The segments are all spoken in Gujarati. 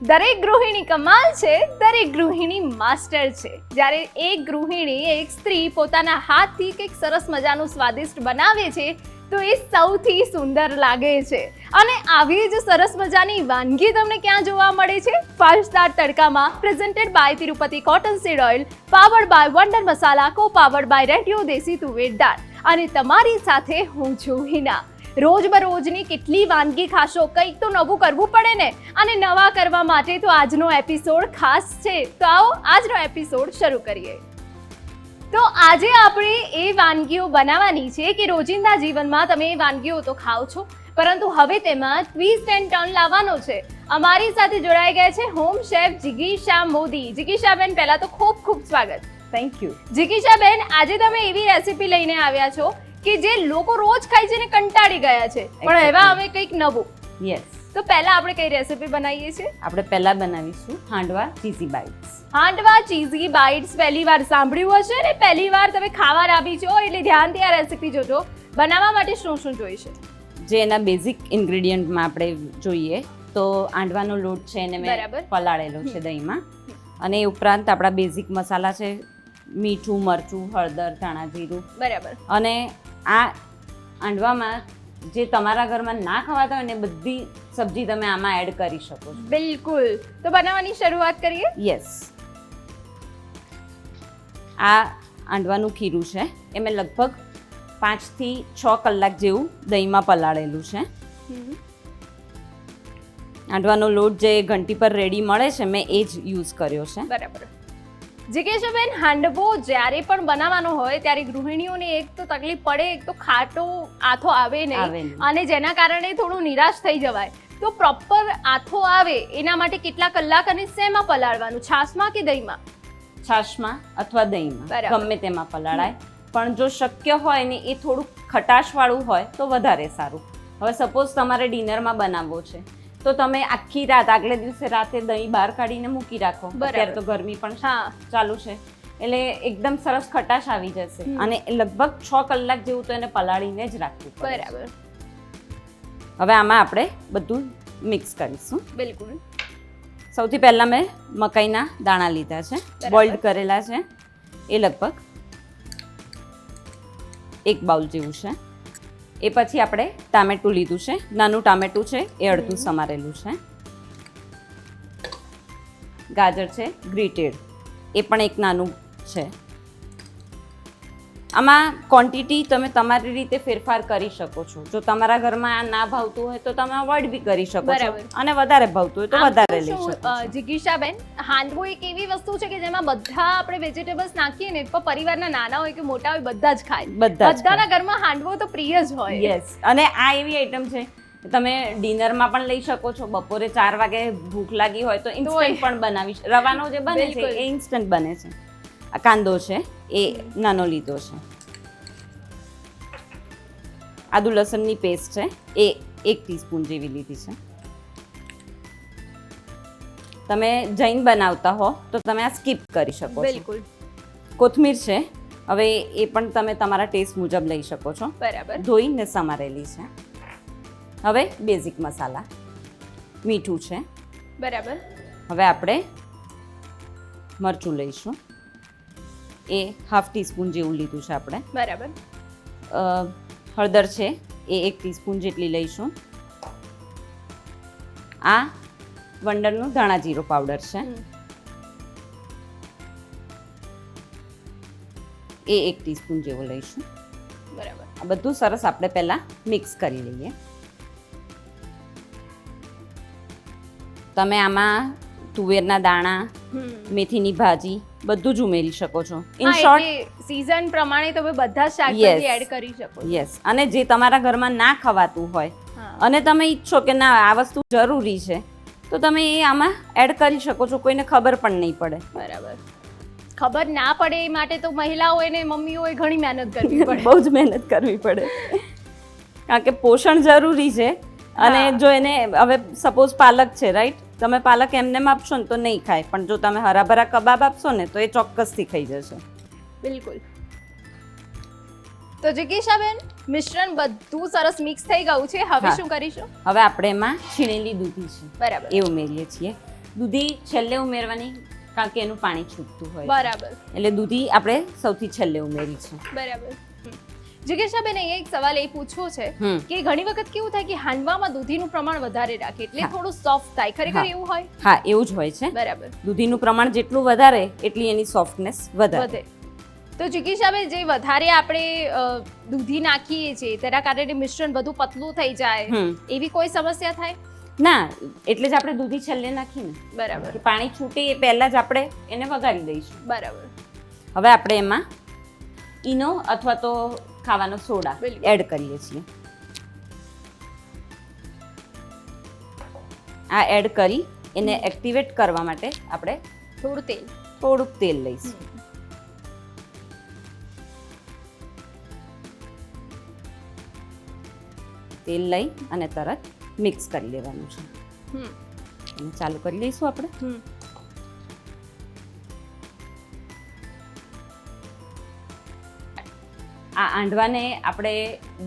દરેક ગૃહિણી કમાલ છે, દરેક ગૃહિણી માસ્ટર છે. જ્યારે એક ગૃહિણી, એક સ્ત્રી પોતાના હાથથી કંઈક સરસ મજાનું સ્વાદિષ્ટ બનાવે છે તો એ સૌથી સુંદર લાગે છે. અને આવી જ સરસ મજાની વાનગી તમને ક્યાં જોવા મળે છે? 5 સ્ટાર તડકામાં, presented by Tirupati cotton seed oil, powered by Wonder Masala, co powered by radio દેશી તુવેર દાળ. અને તમારી સાથે હું છું હિના. રોજબરોજની કેટલી વાનગી ખાશો, કંઈક તો નવું કરવું પડે ને. અને નવા કરવા માટે તો આજનો એપિસોડ ખાસ છે. તો આવો આજનો એપિસોડ શરૂ કરીએ. તો આજે આપણે એ વાનગીઓ બનાવવાની છે કે રોજિંદા જીવનમાં તમે એ વાનગીઓ તો ખાઓ છો, પરંતુ હવે તેમાં ટ્વિસ્ટ એન્ડ ટર્ન લાવવાનો છે. અમારી સાથે જોડાઈ ગયા છે હોમ શેફ જિગીશા મોદી. જિગીશાબેન, પહેલા તો ખૂબ ખૂબ સ્વાગત. Thank you. જિગીશાબેન, આજે તમે એવી રેસીપી લઈને આવ્યા છો કે જે લોકો રોજ ખાઈ છે ને કંટાળી ગયા છે, પણ એવા અમે કંઈક નવું. યસ, તો પહેલા આપણે કઈ રેસીપી બનાવીએ છીએ? આપણે પહેલા બનાવીશું હાંડવા ચીઝી બાઇટ્સ. હાંડવા ચીઝી બાઇટ્સ. પહેલી વાર સાંભળ્યું હશે ને પહેલી વાર તમે ખાવા આવી છો, એટલે ધ્યાનથી આ રેસીપી જોજો. બનાવવા માટે શું શું જોઈશે? જે એના બેઝિક ઇન્ગ્રેડિયન્ટમાં આપણે જોઈએ તો હાંડવાનો લોટ છે એને મેં બરાબર. પલાળેલો છે દહીંમાં, અને એ ઉપરાંત આપણા બેઝિક મસાલા છે મીઠું, મરચું, હળદર, ધાણા જીરું. બરાબર. અને આ હાંડવામાં જે તમારા ઘરમાં ના ખવાતા હોય ને બધી સબ્જી તમે આમાં એડ કરી શકો છો. બિલકુલ. તો બનાવવાની શરૂઆત કરીએ. યસ, આ હાંડવાનું ખીરું છે એ મેં લગભગ 5 થી 6 કલાક જેવું દહીંમાં પલાળેલું છે. હાંડવાનો લોટ જે ઘંટી પર રેડી મળે છે મેં એ જ યુઝ કર્યો છે. બરાબર. જિગીશાબેન, હાંડવો જ્યારે પણ બનાવવાનો હોય ત્યારે ગૃહિણીઓને એક તો તકલીફ પડે, એક તો ખાટો આથો આવે નહીં, અને જેના કારણે થોડું નિરાશ થઈ જવાય. તો પ્રોપર આથો આવે એના માટે કેટલા કલાક અને શેમાં પલાળવાનું? છાશમાં કે દહીંમાં? છાશમાં અથવા દહીંમાં, બરાબર. ગમે તેમાં પલાળાય. પણ જો શક્ય હોય ને એ થોડું ખટાશવાળું હોય તો વધારે સારું. હવે સપોઝ તમારે ડિનરમાં બનાવવો છે તો તમે આખી રાત, આગલે દિવસે રાતે દહીં બહાર કાઢીને મૂકી રાખો. અત્યારે તો ગરમી પણ ચાલુ છે એટલે એકદમ સરસ ખટાશ આવી જશે. અને લગભગ 6 કલાક જેવું તો એને પલાળીને જ રાખવું પડે. બરાબર. હવે આમાં આપણે બધું મિક્સ કરીશું. બિલકુલ. સૌથી પહેલાં મેં મકાઈના દાણા લીધા છે, બોઇલ્ડ કરેલા છે. એ લગભગ 1 બાઉલ જેવું છે. એ પછી આપણે ટામેટું લીધું છે, નાનું ટામેટું છે એ અડધું સમારેલું છે. ગાજર છે ગ્રેટેડ, એ પણ એક નાનું છે. આમાં ક્વોન્ટિટી તમે તમારી રીતે ફેરફાર કરી શકો છો. જો તમારા ઘરમાં આ ના ભાવતું હોય તો તમે અવોઇડ બી કરી શકો છો, અને વધારે ભાવતું હોય તો વધારે લઈ શકો છો. જિગીશાબેન, હાંડવો એક એવી વસ્તુ છે કે જેમાં બધા આપણે વેજીટેબલ્સ નાખીએ ને તો પરિવારના નાના હોય કે મોટા હોય બધા જ ખાય. બધાના ઘરમાં હાંડવો તો પ્રિય જ હોય. યસ, અને આ એવી આઈટમ છે તમે ડિનરમાં પણ લઈ શકો છો. બપોરે 4 વાગે ભૂખ લાગી હોય તો ઇન્સ્ટન્ટ પણ બનાવી. રવાનો જે બને છે એ ઇન્સ્ટન્ટ બને છે. આ કાંદો છે એ નાનો લીધો છે. આદુ લસણની પેસ્ટ છે એ 1 ટીસ્પૂન જેવી લીધી છે. તમે જૈન બનાવતા હો તો તમે આ સ્કીપ કરી શકો છો. બિલકુલ. કોથમીર છે, હવે એ પણ તમે તમારા ટેસ્ટ મુજબ લઈ શકો છો. બરાબર. ધોઈને સમારેલી છે. હવે બેઝિક મસાલા, મીઠું છે. બરાબર. હવે આપણે મરચું લઈશું, એ 1/2 ટીસ્પૂન જેવું લીધું છે આપણે. બરાબર. હળદર છે એ 1 ટીસ્પૂન જેટલી લઈશું. આ વંડરનું ધાણા જીરું પાવડર છે એ 1 ટીસ્પૂન જેવો લઈશું. બરાબર. આ બધું સરસ આપણે પહેલાં મિક્સ કરી લઈએ. તમે આમાં તુવેરના દાણા, મેથીની ભાજી બધું જ ઉમેરી શકો છો. ઇન શોર્ટ, સીઝન પ્રમાણે તમે બધા શાકભાજી એડ કરી શકો. યસ, અને જે તમારા ઘરમાં ના ખવાતું હોય અને તમે ઈચ્છો કે ના આ વસ્તુ જરૂરી છે તો તમે એ આમાં એડ કરી શકો છો. કોઈને ખબર પણ નહીં પડે. બરાબર. ખબર ના પડે એ માટે તો મહિલાઓએ ને મમ્મીઓએ ઘણી મહેનત કરવી પડે. બહુ જ મહેનત કરવી પડે, કારણ કે પોષણ જરૂરી છે. અને જો એને હવે સપોઝ પાલક છે, રાઈટ, તમે પાલક એમને આપશો ને તો નહીં ખાય, પણ જો તમે હરાભરા કબાબ આપશો ને તો એ ચોક્કસથી ખાઈ જશે. બિલકુલ. તો જિગીશાબેન, મિશ્રણ બધું સરસ મિક્સ થઈ ગયું છે. હવે શું કરીશું? હવે આપણે એમાં છીણેલી દૂધી છે બરાબર એ ઉમેરીએ છીએ. દૂધી છેલ્લે ઉમેરવાની, કારણ કે એનું પાણી છૂટતું હોય છે. બરાબર એટલે દૂધી આપણે સૌથી છેલ્લે ઉમેરી છે. બરાબર. જિજ્ઞાસાબેન, અહીંયા એક સવાલ એ પૂછવો છે કે ઘણી વખત કેવું થાય કે હાંડવામાં દૂધીનું પ્રમાણ વધારે રાખે એટલે હા. થોડું સોફ્ટ થાય, ખરેખર હા. એવું હોય? હા, એવું જ હોય છે. બરાબર, દૂધીનું પ્રમાણ જેટલું વધારે એટલી એની સોફ્ટનેસ વધારે. વધે. તો જિજ્ઞાસાબેન, જે વધારે આપણે દૂધી નાખીએ છીએ તેના કારણે મિશ્રણ વધુ પતલું થઈ જાય, એવી કોઈ સમસ્યા થાય? ના, એટલે જ આપણે દૂધી છેલ્લે નાખીને. બરાબર કે પાણી છૂટે એ પહેલા જ આપણે એને વઘારી દઈશું. બરાબર. હવે આપણે એમાં ઈનો અથવા તો ખાવાનો સોડા બિલકુલ. એડ કરીએ છીએ. આ એડ કરી એને એક્ટિવેટ કરવા માટે આપણે થોડું તેલ. થોડુંક તેલ લઈશું. તેલ લઈ અને તરત મિક્સ કરી લેવાનું છે. હમ અને ચાલુ કરી લઈશું આપણે. હમ આ આંડવાને આપણે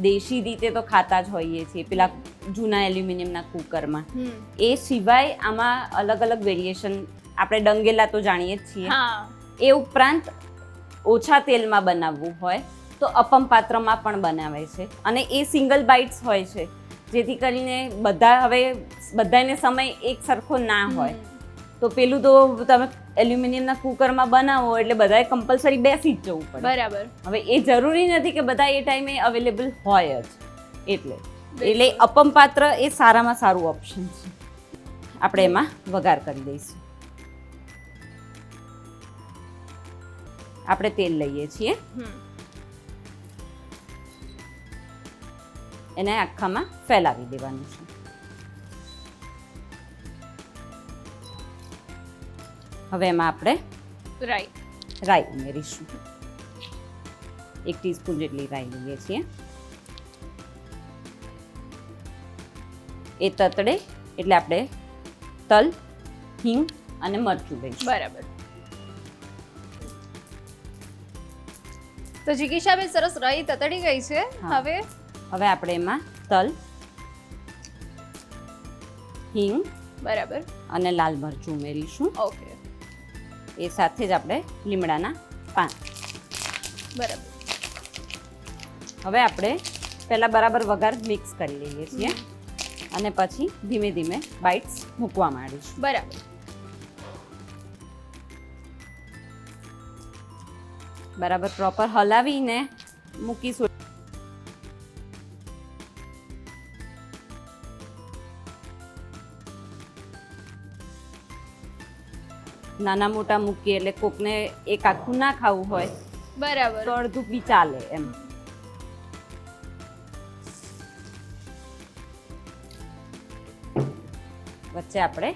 દેશી રીતે તો ખાતા જ હોઈએ છીએ, પેલા જૂના એલ્યુમિનિયમના કુકરમાં. હમ. એ સિવાય આમાં અલગ અલગ વેરિએશન આપણે ડંગેલા તો જાણીએ જ છીએ. હા, એ ઉપરાંત ઓછા તેલમાં બનાવવું હોય તો અપમ પાત્રમાં પણ બનાવે છે, અને એ સિંગલ બાઇટ્સ હોય છે, જેથી કરીને બધાને સમય એક સરખો ના હોય. તો પેલું તો તમે એલ્યુમિનિયમના કુકરમાં બનાવો એટલે બધાએ કમ્પલસરી બેસી જ જવું પડે. બરાબર. હવે એ જરૂરી નથી કે બધા એ ટાઈમે અવેલેબલ હોય જ. એટલે અપમ પાત્ર એ સારામાં સારું ઓપ્શન છે. આપણે એમાં વઘાર કરી દઈશું. આપણે તેલ લઈએ છીએ, હમ એને આખામાં ફેલાવી દેવાનું છે. હવે એમાં આપણે રાઈટ. રાઈ ઉમેરીશું. 1 ટીસ્પૂન જેટલી રાઈ લઈએ છીએ. એ તતડે એટલે આપણે તલ, હિંગ અને મરચું લઈશું. બરાબર. તો જિગીશાબેન, સરસ રાઈ તતડી ગઈ છે. હા. હવે આપણે એમાં તલ, હિંગ બરાબર. અને લાલ મરચું ઉમેરીશું. ઓકે. એ સાથે જ આપણે લીમડાના પાન. બરાબર. હવે આપણે પહેલાં બરાબર વઘાર મિક્સ કરી લઈએ છીએ, અને પછી ધીમે ધીમે બાઇટ્સ મૂકવા માંડીશું. બરાબર. બરાબર પ્રોપર હલાવીને મૂકીશું. નાના મોટા મૂકીએ એટલે કોકને એક આખું ના ખાવું હોય બરાબર. તો અડધું બી ચાલે એમ. વચ્ચે આપણે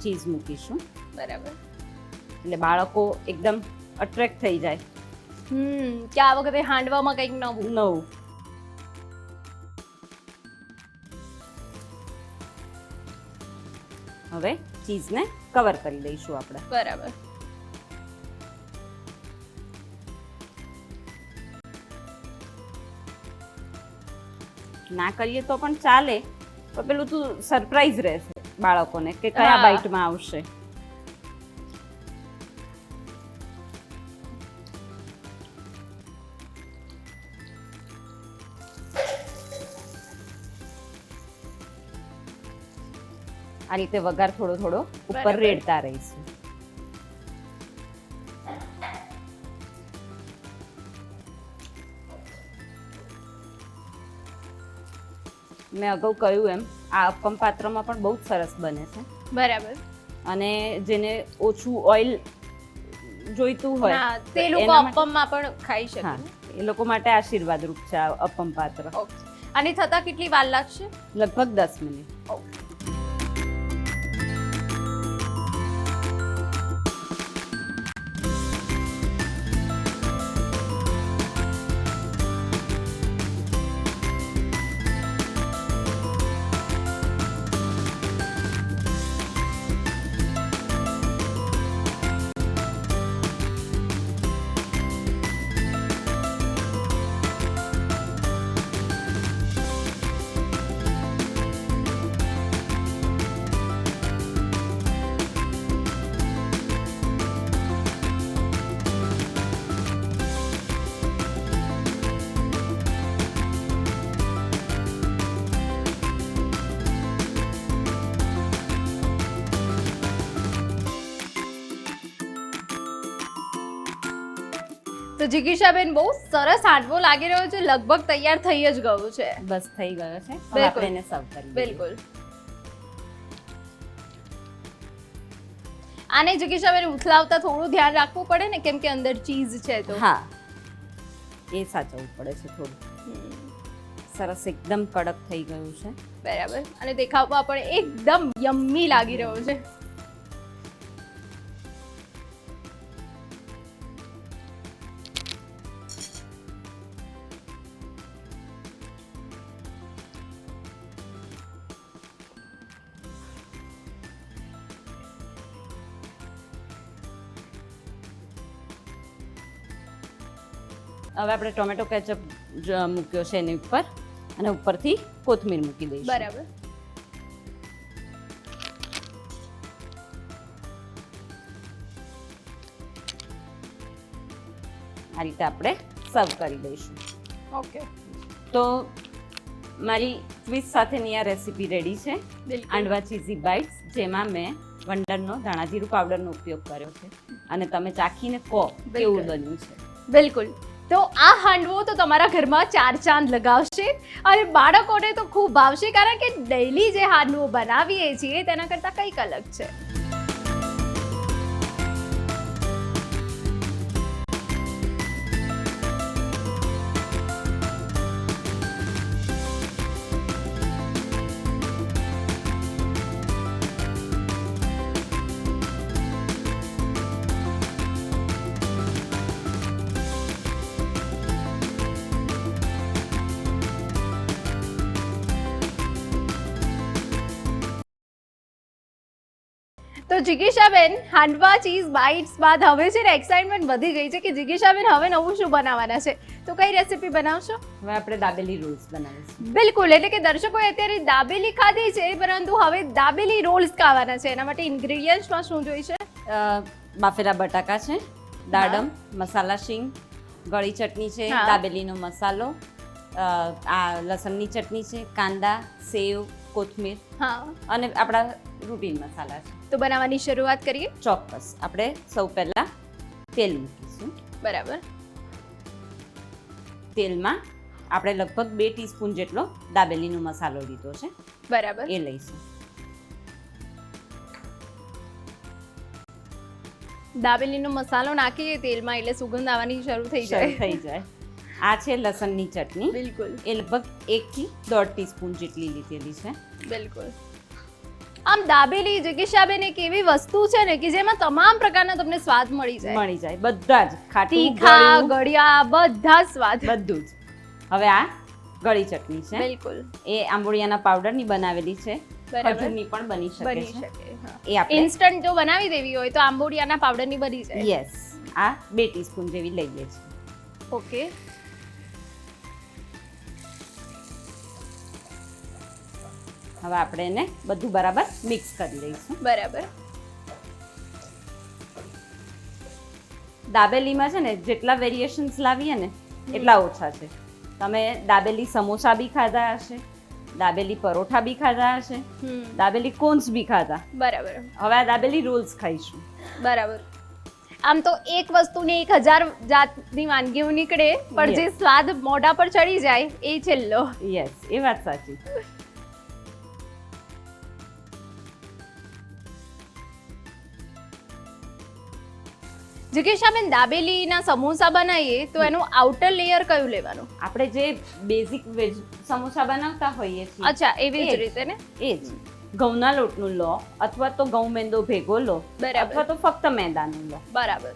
ચીઝ મૂકીશું બરાબર. એટલે બાળકો એકદમ અટ્રેક્ટ થઈ જાય. કે આ વખતે હાંડવામાં કંઈક નવું. નવું. હવે ચીઝને કવર કરી દઈશું આપણે. બરાબર. ના કરીએ તો પણ ચાલે, પણ પેલું તું સરપ્રાઈઝ રહેશે બાળકોને કે કયા હા. બાઈટમાં આવશે. આ રીતે વઘાર થોડો થોડો ઉપર બરાબર. રેડતા રહીશું. મેં અગાઉ કહ્યું એમ આ અપમ પાત્રમાં પણ બહુ જ સરસ બને છે, બરાબર. અને જેને ઓછું ઓઇલ જોઈતું હોય હા, તે તો લોકો એના માટે- અપમમાં પણ ખાઈ શકે. હા, એ લોકો માટે આશીર્વાદરૂપ છે આ અપમ પાત્ર. ઓકે. અને થતા કેટલી વાર લાગશે? લગભગ 10 મિનિટ. ઓકે. તો જિગીશાબેન બહુ સરસ હાંડવો લાગી રહ્યો છે, લગભગ તૈયાર થઈ જ ગયું છે. બસ થઈ ગયો છે. હવે બિલકુલ. આપણે એને સર્વ કરી દઈએ. બિલકુલ. આને જિગીશાબેન ઉથલાવતા થોડું ધ્યાન રાખવું પડે ને, કેમ કે અંદર ચીઝ છે તો. હા, એ સાચવવું પડે છે થોડું. સરસ એકદમ કડક થઈ ગયું છે. બરાબર. અને દેખાવમાં પણ એકદમ યમ્મી લાગી રહ્યો છે. હવે આપણે ટોમેટો કેચઅપ મૂક્યો છે એની ઉપર, અને ઉપરથી કોથમીર મૂકી દઈશું. બરાબર. આ રીતે આપણે સર્વ કરી દઈશું. ઓકે. તો મારી ટ્વિસ્ટ સાથેની આ રેસીપી રેડી છે. બિલકુલ. આંડવા ચીઝી બાઇટ્સ, જેમાં મેં વંડરનો ધાણાજીરું પાવડરનો ઉપયોગ કર્યો છે. અને તમે ચાખીને કહો કેવું બન્યું છે. બિલકુલ. તો આ હાંડવો તો તમારા ઘરમાં 4 ચાંદ લગાવશે, અને બાળકોને તો ખૂબ ભાવશે, કારણ કે ડેઈલી જે હાંડવો બનાવીએ છીએ તેના કરતાં કંઈક અલગ છે. તો જિગીશાબેન, હાંડવા ચીઝ બાઇટ્સ બાદ હવે છે ને એક્સાઇટમેન્ટ વધી ગઈ છે કે જિગીશાબેન હવે નવું શું બનાવવાના છે. તો કઈ રેસીપી બનાવશો? હવે આપણે દાબેલી રોલ્સ બનાવીશું. બિલકુલ. એટલે કે દર્શકોએ અત્યારે દાબેલી ખાધી છે, પરંતુ હવે દાબેલી રોલ્સ ખાવાના છે. એના માટે ઇન્ગ્રેડિયન્ટ્સમાં શું જોઈશે? બાફેલા બટાકા છે, દાડમ, મસાલા શીંગ, ગળી ચટણી છે, હા. દાબેલીનો મસાલો, આ લસણની ચટણી છે, કાંદા, સેવ, કોથમીર હા. અને આપણા રૂટીન મસાલા છે. તો બનાવવાની શરૂઆત કરીએ. ચોક્કસ. આપણે સૌ પહેલાં તેલ મૂકીશું. બરાબર. તેલમાં આપણે લગભગ 2 ટીસ્પૂન જેટલો દાબેલીનો મસાલો લીધો છે, બરાબર. એ લઈશું. દાબેલીનો મસાલો નાખીએ તેલમાં એટલે સુગંધ આવવાની શરૂ થઈ શરૂ જાય. થઈ જાય. આ છે લસણની ચટણી, બિલકુલ. એ લગભગ 1 થી 1.5 ટીસ્પૂન જેટલી લીધેલી છે. બિલકુલ. આમ દાબેલી જિગીશાબેન એક એવી વસ્તુ છે ને કે જેમાં તમામ પ્રકારના તમને સ્વાદ મળી જાય. બધા જ ખાટું, તીખા, ગળ્યું, ગળ્યા, બધા સ્વાદ. બધું જ. હવે આ ગળી ચટણી છે, બિલકુલ. એ આંબોળિયાના પાવડરની બનાવેલી છે. બરાબર. ખજૂરની પણ બની શકે બની છે. શકે. હા. એ આપણે ઇન્સ્ટન્ટ જો બનાવી દેવી હોય તો આંબોડિયાના પાવડરની બની જાય. યસ, આ 2 ટીસ્પૂન જેવી લઈએ છીએ. ઓકે. હવે આપણે એને બધું બરાબર મિક્સ કરી લઈશું. બરાબર. દાબેલીમાં છે ને જેટલા વેરિએશન્સ લાવીએ ને એટલા ઓછા છે. તમે દાબેલી સમોસા બી ખાધા હશે, દાબેલી પરોઠા બી ખાધા હશે, દાબેલી કોન્સ બી ખાધા. બરાબર. હવે આ દાબેલી રોલ્સ ખાઈશું. બરાબર. આમ તો એક વસ્તુની 1000 જાતની વાનગીઓ નીકળે, પણ જે સ્વાદ મોઢા પર ચડી જાય એ છેલ્લો. યસ, એ વાત સાચી. જિગીશાબેન, દાબેલીના સમોસા બનાવીએ તો એનું આઉટર લેયર કયું લેવાનું? આપણે જે બેઝિક વેજ સમોસા બનાવતા હોઈએ છીએ, અચ્છા, એવી જ એ જ. રીતે ને? એ જ ઘઉંના લોટનું લો, અથવા તો ઘઉં મેંદો ભેગો લો, બરાબર. અથવા તો ફક્ત મેદાનું લો. બરાબર.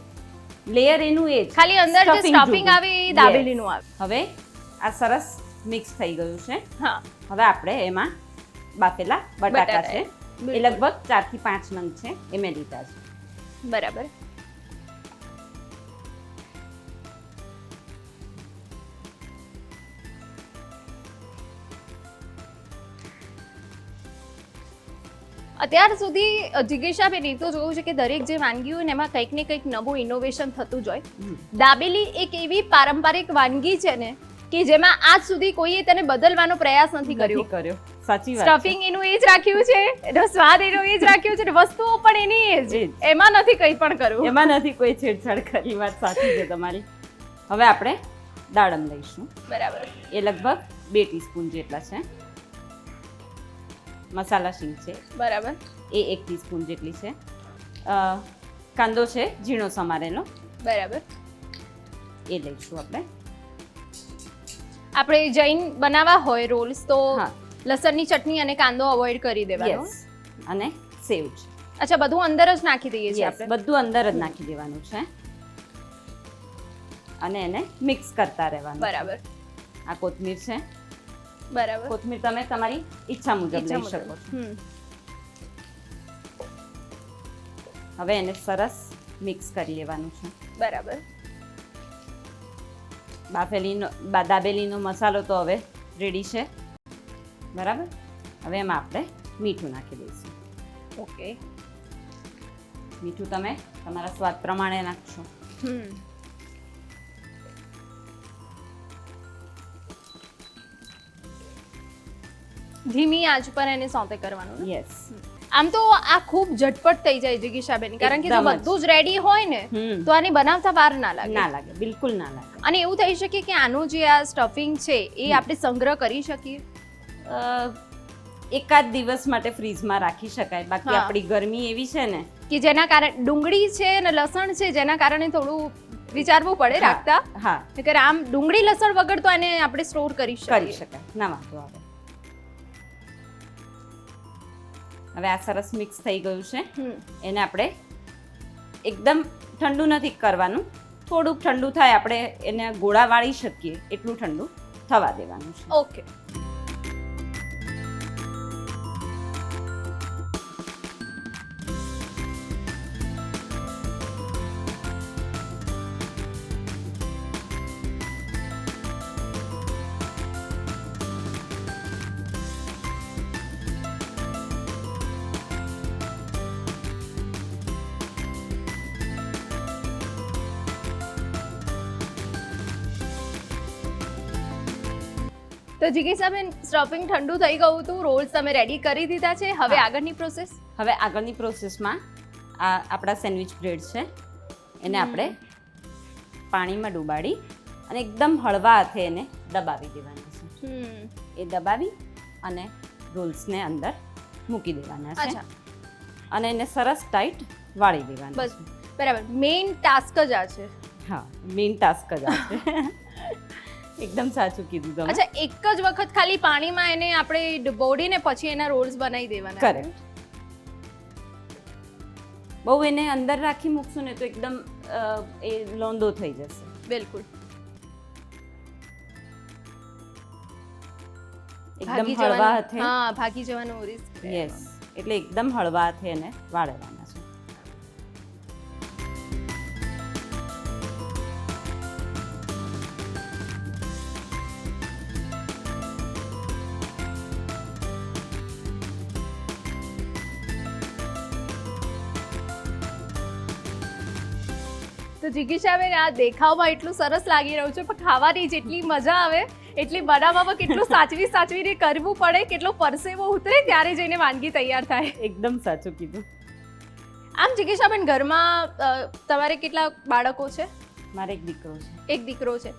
લેયર એનું એ જ. ખાલી અંદર જે Stuffing સ્ટફિંગ જોડે. આવે એ દાબેલીનું આવે. હવે આ સરસ મિક્સ થઈ ગયું છે. હા. હવે આપણે એમાં બાફેલા બટાકા છે, એ બિલકુલ. લગભગ 4 થી 5 નંગ છે, એ મેં લીધા છે. બરાબર. અત્યાર સુધી જિગીશાબેન એ તો જોયું છે કે દરેક જે વાનગી હોય ને એમાં કંઈક ને કંઈક નવું ઇનોવેશન થતું જ હોય. દાબેલી એક એવી પારંપરિક વાનગી છે ને કે જેમાં આજ સુધી કોઈએ તેને બદલવાનો પ્રયાસ નથી કર્યો. સાચી વાત. સ્ટફિંગ એનું એ જ રાખ્યું છે, એનો સ્વાદ એનો એ જ રાખ્યો છે, વસ્તુઓ પણ એની એ જ. એ જ. એમાં નથી કંઈ પણ કર્યું. એમાં નથી કોઈ છેડછાડ કરી. વાત સાચી છે તમારી. હવે આપણે દાડમ લઈશું. બરાબર. એ લગભગ 2 ટીસ્પૂન જેટલા છે. મસાલા શીંગ છે બરાબર. એ 1 ટીસ્પૂન જેટલી છે. કાંદો છે ઝીણો સમારેલો, બરાબર. એ લઈશું આપણે. આપણે જૈન બનાવવા હોય રોલ્સ તો હા. લસણની ચટણી અને કાંદો અવોઇડ કરી દેવાનો. યસ. અને સેવ છે. અચ્છા, બધું અંદર જ નાખી દઈએ છીએ Yes, આપણે. બધું અંદર જ નાખી દેવાનું છે અને એને મિક્સ કરતા રહેવાનું. બરાબર. આ કોથમીર છે. બરાબર. કોથમીર તમે તમારી ઈચ્છા મુજબ ઈચ્છા લઈ મુજબ. શકો છો. હમ. હવે એને સરસ મિક્સ કરી લેવાનું છે. બરાબર. દાબેલીનો મસાલો તો હવે રેડી છે. બરાબર. હવે એમાં આપણે મીઠું નાખી દઈશું. ઓકે. મીઠું તમે તમારા સ્વાદ પ્રમાણે નાખશો. હમ. ધીમી આંચ પર એને સોતે કરવાનું ને? યસ. આમ તો આ ખૂબ ઝટપટ થઈ જાય જિગીશાબેન, કારણ કે જો એકદમ જ. બધું જ રેડી હોય ને તો આને બનાવતા વાર ના લાગે. ના લાગે, બિલકુલ ના લાગે. અને એવું થઈ શકે કે આનું જે આ સ્ટફિંગ છે એ આપણે સંગ્રહ કરી શકીએ. એકાદ દિવસ માટે ફ્રીજમાં રાખી શકાય. બાકી હા. આપણી ગરમી એવી છે ને કે જેના કારણે ડુંગળી છે અને લસણ છે જેના કારણે થોડું વિચારવું પડે હા, રાખતા. હા નહીંતર આમ ડુંગળી લસણ વગર તો આને આપણે સ્ટોર કરી કરી શકીએ. શકાય, ના વાંધો આવે. હવે આ સરસ મિક્સ થઈ ગયું છે. હમ. એને આપણે એકદમ ઠંડુ નથી કરવાનું. થોડુંક ઠંડુ થાય આપણે એને ગોળા વાળી શકીએ એટલું ઠંડુ થવા દેવાનું છે. ઓકે. તો જિગીશાબેન, સ્ટફિંગ ઠંડુ થઈ ગયું હતું, રોલ્સ તમે રેડી કરી દીધા છે. હવે હા. આગળની પ્રોસેસ? હવે આગળની પ્રોસેસમાં આ આપણા સેન્ડવિચ બ્રેડ છે એને આપણે પાણીમાં ડુબાડી અને એકદમ હળવા હાથે એને દબાવી દેવાના છે. એ દબાવી અને રોલ્સને અંદર મૂકી દેવાના છે અચ્છા, અને એને સરસ ટાઈટ વાળી દેવાના બસ છે. બરાબર. મેઇન ટાસ્ક જ આ છે. હા, મેઇન ટાસ્ક જ આ છે. એકદમ સાચું કીધું તમે. અચ્છા, એક જ વખત ખાલી પાણીમાં એને આપણે ડુબોડીને પછી એના રોલ્સ બનાવી દેવાના. કરેક્ટ. બહુ એને અંદર રાખી મૂકશું ને તો એકદમ એ લોંદો થઈ જશે. બિલકુલ. એકદમ ભાગી હળવા જવાનું. હાથે. હા, ભાગી જવાનું risk છે. યસ, એટલે એકદમ હળવા હાથે એને વાળવાના છે. તો જિગીશાબેન, આ દેખાવમાં એટલું સરસ લાગી રહ્યું છે, પણ ખાવાની જેટલી મજા આવે એટલી બનાવવામાં કેટલું સાચવીને કરવું પડે, કેટલો પરસેવો ઉતરે ત્યારે જઈને વાનગી તૈયાર થાય. એકદમ સાચું કીધું. આમ જિગીશાબેન, ઘરમાં તમારે કેટલા બાળકો છે? મારે એક દીકરો છે. એક દીકરો છે.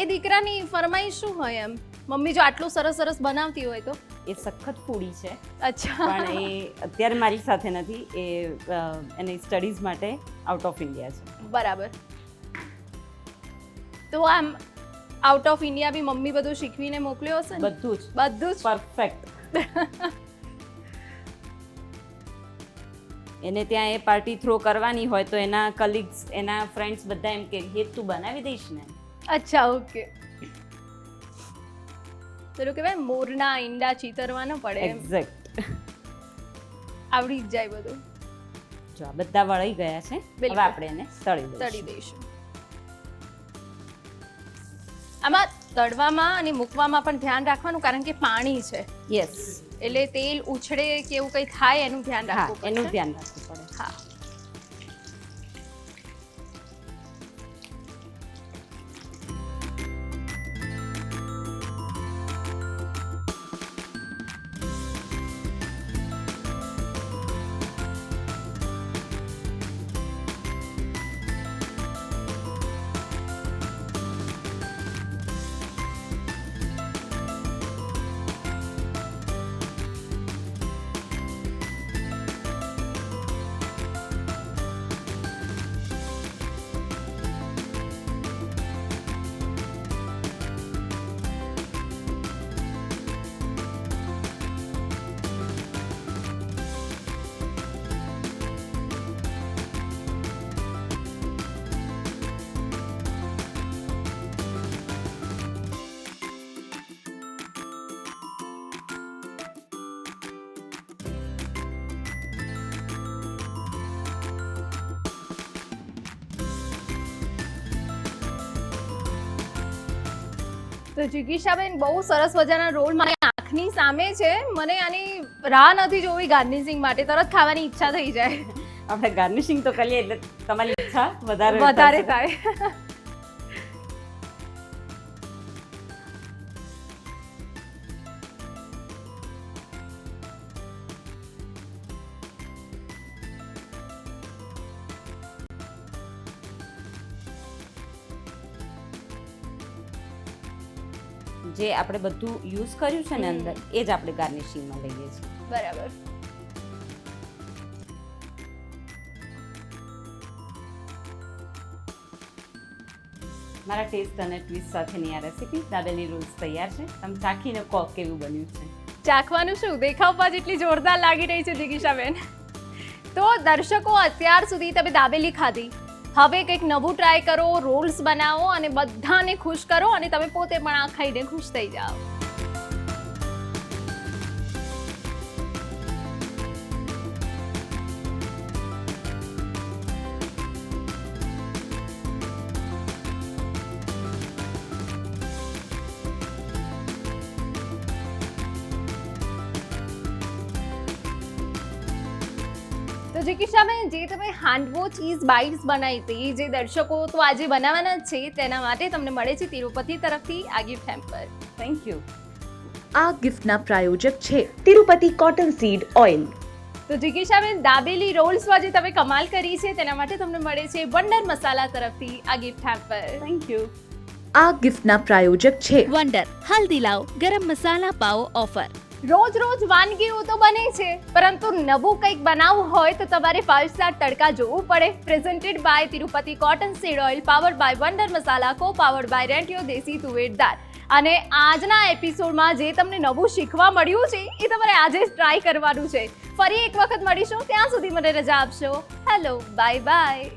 એ દીકરાની ફરમાઈશ શું હોય? એમ મમ્મી જો આટલું સરસ સરસ બનાવતી હોય તો? એ સખત ફૂડી છે, અચ્છા. પણ એ અત્યારે મારી સાથે નથી. એ એની સ્ટડીઝ માટે આઉટ ઓફ ઇન્ડિયા છે. બરાબર. તો આમ આઉટ ઓફ ઇન્ડિયા બી મમ્મી બધું શીખવીને મોકલ્યો હશે ને? બધું જ બધું જ. પરફેક્ટ. એને ત્યાં એ પાર્ટી થ્રો કરવાની હોય તો એના કલીગ્સ, એના ફ્રેન્ડ્સ બધા એમ કે હે તું બનાવી દઈશ ને. અચ્છા, ઓકે. પેલું કહેવાય મોરના ઈંડા ચીતરવા ન પડે એમ. એક્ઝેક્ટ. આવડી જ જાય બધું. જો આ બધા વળી ગયા છે. બિલકુલ. હવે આપણે એને તળી તળી દઈશું. દઈશું. આમાં તળવામાં અને મૂકવામાં પણ ધ્યાન રાખવાનું, કારણ કે પાણી છે યસ. એટલે તેલ ઉછળે કે એવું કંઈ થાય એનું ધ્યાન હા, રાખવું પડે. એનું ધ્યાન રાખવું પડે. હા. તો જિગીશાબેન બહુ સરસ મજાના રોલ મારી આંખની સામે છે. મને આની રાહ નથી જોવી ગાર્નિશિંગ માટે, તરત ખાવાની ઈચ્છા થઈ જાય. આપણે ગાર્નિશિંગ તો કરીએ એટલે તમારી ઈચ્છા વધારે થાય. જે આપણે બધું યુઝ કર્યું છે ને અંદર એ જ આપણે ગાર્નિશિંગમાં લઈએ છીએ. બરાબર. મારા ટેસ્ટ અને ટ્વિસ્ટ સાથેની આ રેસીપી દાબેલી રોલ્સ તૈયાર છે. તમે ચાખીને કહો કેવું બન્યું છે. ચાખવાનું શું, દેખાવમાં જેટલી જોરદાર લાગી રહી છે જિગીશાબેન. તો દર્શકો, અત્યાર સુધી તમે દાબેલી ખાધી, હવે કંઈક નવું ટ્રાય કરો, રોલ્સ બનાવો અને બધાને ખુશ કરો અને તમે પોતે પણ આ ખાઈને ખુશ થઈ જાઓ. તો જિગીશાબેન, જે તમે હાંડવો ચીઝ બાઇટ્સ બનાવી હતી, જે દર્શકો તો આજે બનાવવાના જ છે, તેના માટે તમને મળે છે તિરુપતિ તરફથી આ ગિફ્ટ હેમ્પર. Thank you. આ ગિફ્ટના પ્રાયોજક છે તિરુપતિ કોટન સીડ ઓઇલ. તો જિગીશાબેન, દાબેલી રોલ્સમાં જે તમે કમાલ કરી છે તેના માટે તમને મળે છે વંડર મસાલા તરફથી આ ગિફ્ટ હેમ્પર. Thank you. આ ગિફ્ટના પ્રાયોજક છે વંડર હલ્દી લાવ ગરમ મસાલા પાવ ઓફર. રોજ રોજ વાનગીઓ તો બને છે, પરંતુ નવું કંઈક બનાવવું હોય તો તમારે 5 સ્ટાર તડકા જોવું પડે. Presented by Tirupati cotton seed oil, powered by Wonder Masala, co powered by રેન્ટિયો દેશી તુવેર દાળ. અને આજના એપિસોડમાં જે તમને નવું શીખવા મળ્યું છે એ તમારે આજે જ ટ્રાય કરવાનું છે. ફરી એક વખત મળીશું, ત્યાં સુધી મને રજા આપશો. Hello, bye bye.